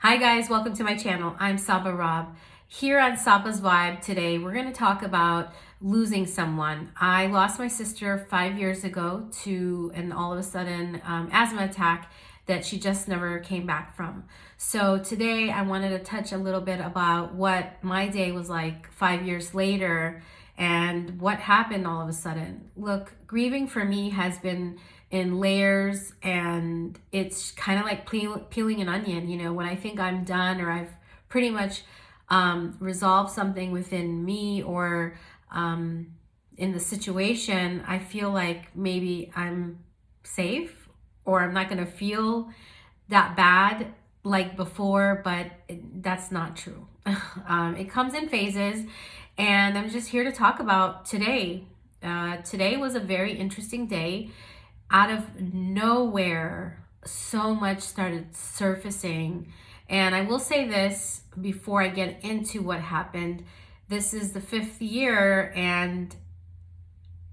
Hi guys, welcome to my channel. I'm Saba Rob. Here on Saba's Vibe today, we're going to talk about losing someone. I lost my sister 5 years ago to an all of a sudden asthma attack that she just never came back from. So today I wanted to touch a little bit about what my day was like 5 years later and what happened all of a sudden. Look, grieving for me has been in layers, and it's kind of like peeling an onion. You know, when I think I'm done or I've pretty much resolved something within me or in the situation, I feel like maybe I'm safe or I'm not going to feel that bad like before, but that's not true. It comes in phases, and I'm just here to talk about today. Today was a very interesting day. Out of nowhere, so much started surfacing. And I will say this before I get into what happened. This is the 5th year, and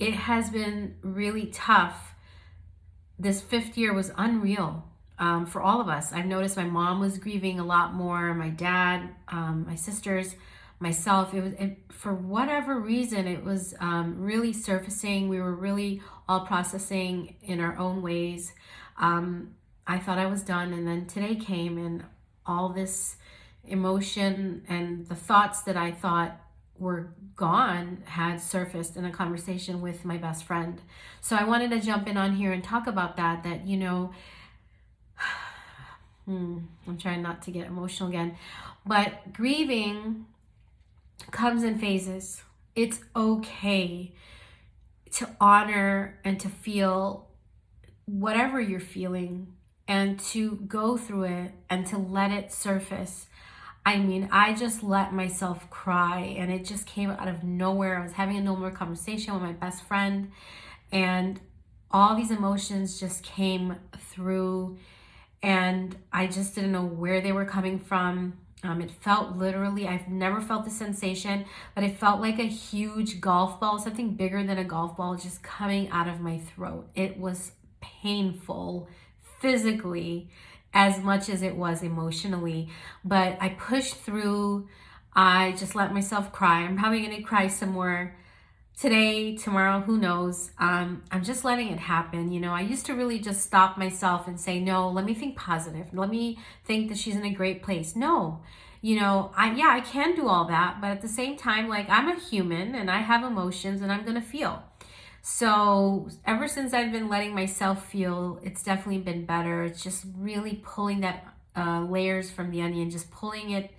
it has been really tough. This 5th year was unreal for all of us. I've noticed my mom was grieving a lot more, my dad, my sisters, myself. For whatever reason, it was really surfacing. We were really all processing in our own ways. I thought I was done, and then today came, and all this emotion and the thoughts that I thought were gone had surfaced in a conversation with my best friend. So I wanted to jump in on here and talk about that, you know, I'm trying not to get emotional again, but grieving comes in phases. It's okay to honor and to feel whatever you're feeling and to go through it and to let it surface. I mean, I just let myself cry, and it just came out of nowhere. I was having a normal conversation with my best friend, and all these emotions just came through, and I just didn't know where they were coming from. It felt literally, I've never felt the sensation, but it felt like a huge golf ball, something bigger than a golf ball, just coming out of my throat. It was painful physically as much as it was emotionally, but I pushed through. I just let myself cry. I'm probably going to cry some more today, tomorrow, who knows. I'm just letting it happen. You know, I used to really just stop myself and say, no, let me think positive. Let me think that she's in a great place. No, you know, I can do all that, but at the same time, like, I'm a human and I have emotions and I'm going to feel. So ever since I've been letting myself feel, it's definitely been better. It's just really pulling that layers from the onion, just pulling it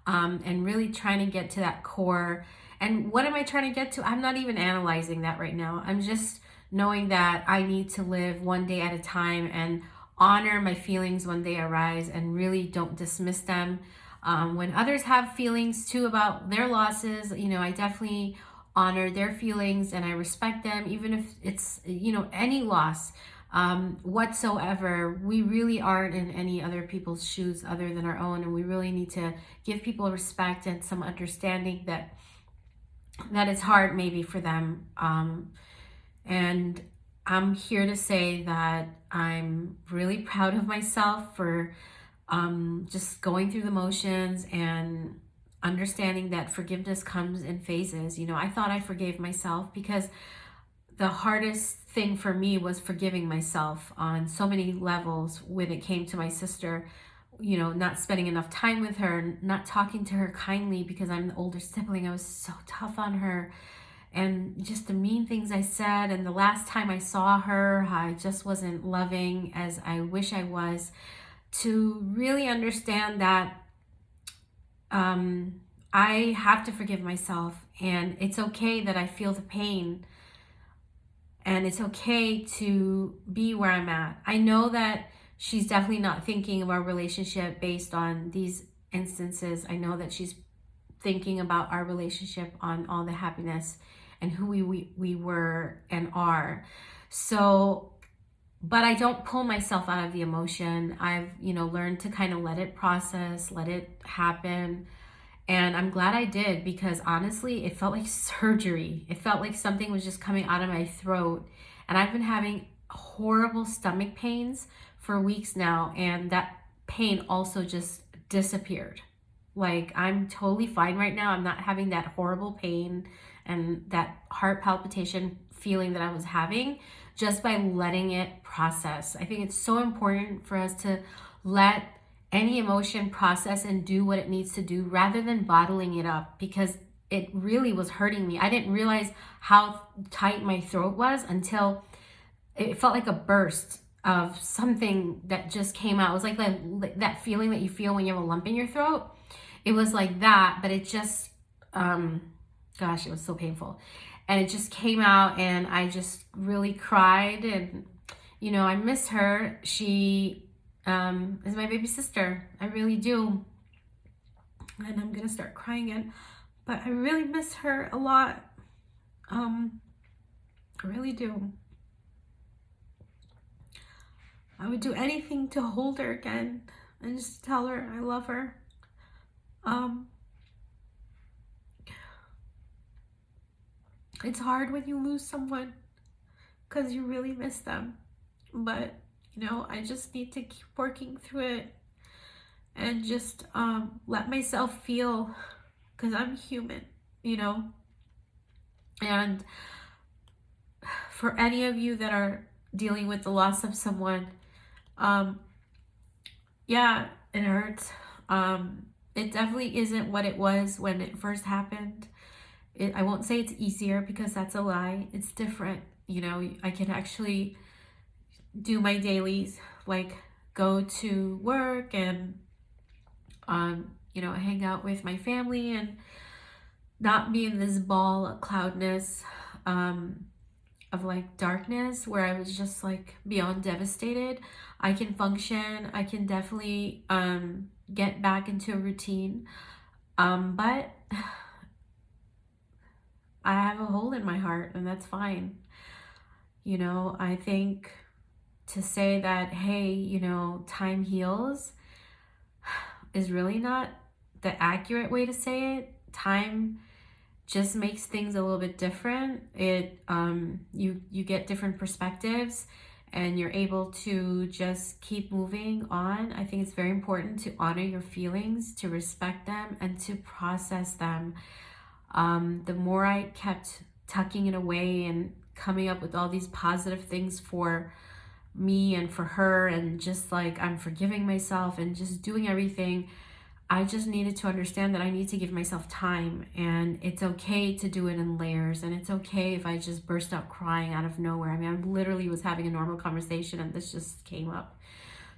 and really trying to get to that core. And what am I trying to get to? I'm not even analyzing that right now. I'm just knowing that I need to live one day at a time and honor my feelings when they arise and really don't dismiss them. When others have feelings too about their losses, you know, I definitely honor their feelings and I respect them, even if it's, you know, any loss whatsoever. We really aren't in any other people's shoes other than our own, and we really need to give people respect and some understanding that it's hard maybe for them. And I'm here to say that I'm really proud of myself for just going through the motions and understanding that forgiveness comes in phases. You know, I thought I forgave myself because the hardest thing for me was forgiving myself on so many levels when it came to my sister. You know, not spending enough time with her, not talking to her kindly because I'm the older sibling. I was so tough on her, and just the mean things I said. And the last time I saw her, I just wasn't loving as I wish I was. To really understand that I have to forgive myself, and it's okay that I feel the pain, and it's okay to be where I'm at. I know that she's definitely not thinking of our relationship based on these instances. I know that she's thinking about our relationship on all the happiness and who we were and are. So, but I don't pull myself out of the emotion. I've, you know, learned to kind of let it process, let it happen. And I'm glad I did, because honestly, it felt like surgery. It felt like something was just coming out of my throat. And I've been having horrible stomach pains for weeks now. And that pain also just disappeared. Like, I'm totally fine right now. I'm not having that horrible pain and that heart palpitation feeling that I was having just by letting it process. I think it's so important for us to let any emotion process and do what it needs to do rather than bottling it up, because it really was hurting me. I didn't realize how tight my throat was until it felt like a burst of something that just came out. It was like that feeling that you feel when you have a lump in your throat. It was like that, but it just, gosh, it was so painful. And it just came out, and I just really cried. And, you know, I miss her. She is my baby sister. I really do. And I'm going to start crying again. But I really miss her a lot. I really do. I would do anything to hold her again and just tell her I love her. It's hard when you lose someone because you really miss them. But, you know, I just need to keep working through it and just let myself feel, because I'm human, you know. And for any of you that are dealing with the loss of someone, yeah, it hurts. It definitely isn't what it was when it first happened. I won't say it's easier, because that's a lie. It's different. You know, I can actually do my dailies, like go to work and, you know, hang out with my family and not be in this ball of cloudness, of like darkness where I was just like beyond devastated. I can function. I can definitely get back into a routine. But I have a hole in my heart, and that's fine. You know, I think to say that, hey, you know, time heals is really not the accurate way to say it. Time just makes things a little bit different. It you get different perspectives, and you're able to just keep moving on. I think it's very important to honor your feelings, to respect them, and to process them. The more I kept tucking it away and coming up with all these positive things for me and for her, and just like I'm forgiving myself and just doing everything, I just needed to understand that I need to give myself time, and it's okay to do it in layers, and it's okay if I just burst out crying out of nowhere. I mean, I literally was having a normal conversation and this just came up.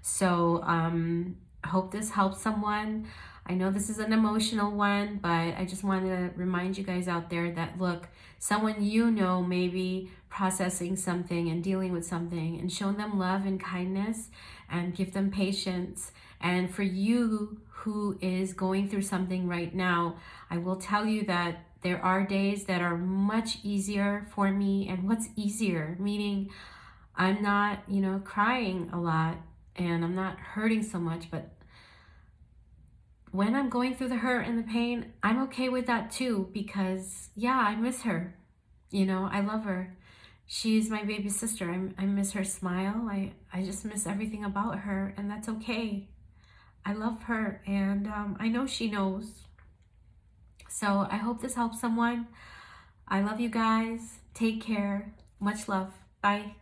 So I hope this helps someone. I know this is an emotional one, but I just want to remind you guys out there that, look, someone you know may be processing something and dealing with something, and show them love and kindness and give them patience. And for you who is going through something right now, I will tell you that there are days that are much easier for me. And what's easier? Meaning I'm not, you know, crying a lot and I'm not hurting so much, but when I'm going through the hurt and the pain, I'm okay with that too, because yeah, I miss her. You know, I love her. She's my baby sister. I miss her smile. I just miss everything about her, and that's okay. I love her, and I know she knows. So I hope this helps someone. I love you guys. Take care. Much love. Bye.